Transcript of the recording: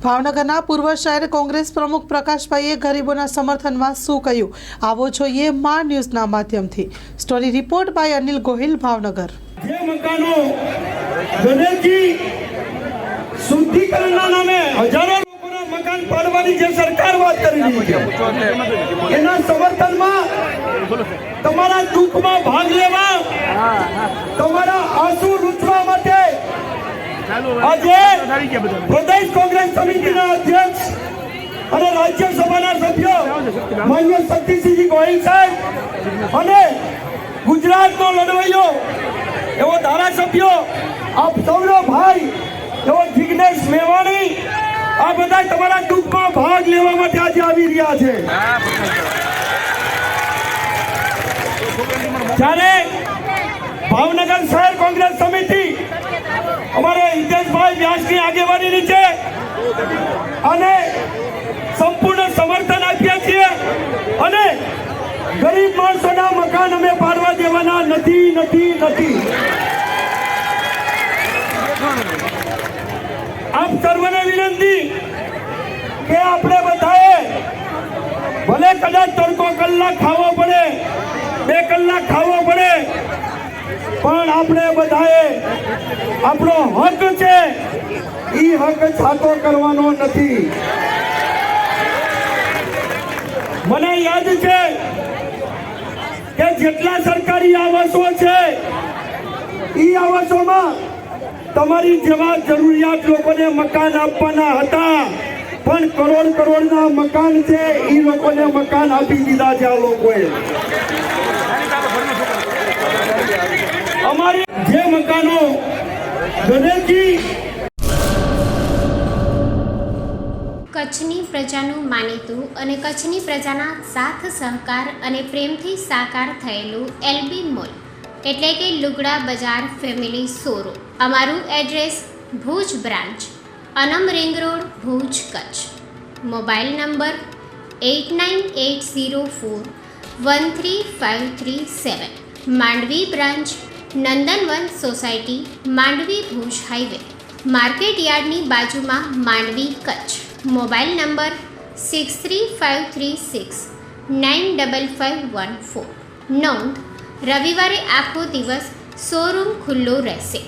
ભાવનગરના પૂર્વ શહેર કોંગ્રેસ પ્રમુખ પ્રકાશભાઈએ ગરીબોના સમર્થનમાં શું કહ્યું, આવો જોઈએ મા ન્યૂઝના માધ્યમથી. Story report by Anil Gohil, Bhavnagar. જે મકાનો ગણેશજી શુદ્ધિકરણના નામે હજારો લોકોના મકાન પાડવાની જે સરકાર વાત કરી રહી છે, એના સમર્થનમાં તમારા દુઃખમાં ભાગ લેવા, તમારા આંસુ લૂંટવા માટે આજે પ્રદેશ કોંગ્રેસ સમિતિના અધ્યક્ષ અને રાજ્યસભાના સભ્યો માન્ય શક્તિસિંહજી ગોહિલ સાહેબ અને ગુજરાતનો લડવૈયો એવો ધારાસભ્યો આપ સૌનો ભાઈ એવો જિગ્નેશ મેવાણી, આ બધા તમારા દુઃખમાં ભાગ લેવા માટે આજે આવી રહ્યા છે. જ્યારે ભાવનગર શહેર કોંગ્રેસ સમિતિ અમારે હિતેશભાઈ વ્યાસની આગેવાની નીચે અને સંપૂર્ણ સમર્થન આપીએ છીએ અને ગરીબ માણસોના મકાન અમે પાડવા દેવાના નથી. આપ સર્વને વિનંતી કે આપણે બધાએ ભલે કદાચ તડકો કલાક ખાવો પડે, 2 કલાક ખાવો પડે, પણ આપણે બધાએ આપણો હક છે એ હક છાતો કરવાનો નથી. મને યાદ છે કે જેટલા સરકારી આવાસો છે એ આવાસોમાં તમારી જેવા જરૂરિયાત લોકોને મકાન આપવાના હતા, પણ કરોડના મકાન છે એ લોકોને મકાન આપી દીધા છે આ લોકોએ. અમારી જે મકાનો ગણેશજી કચ્છની પ્રજાનું માનીતું અને કચ્છની પ્રજાના સાથ સહકાર અને પ્રેમથી સાકાર થયેલું એલબી મોલ એટલે કે લુગડા બજાર ફેમિલી શોરૂમ. અમારું address Bhuj branch, Anam ring road, Bhuj, Kutch. Mobile number 8980413537. Mandvi branch, Nandanvan society, Mandvi, Bhuj highway, market યાર્ડની બાજુમાં, માંડવી, કચ્છ. Mobile number 6353695514. નોંધ: રવિવારે આખો દિવસ શોરૂમ ખુલ્લો રહેશે.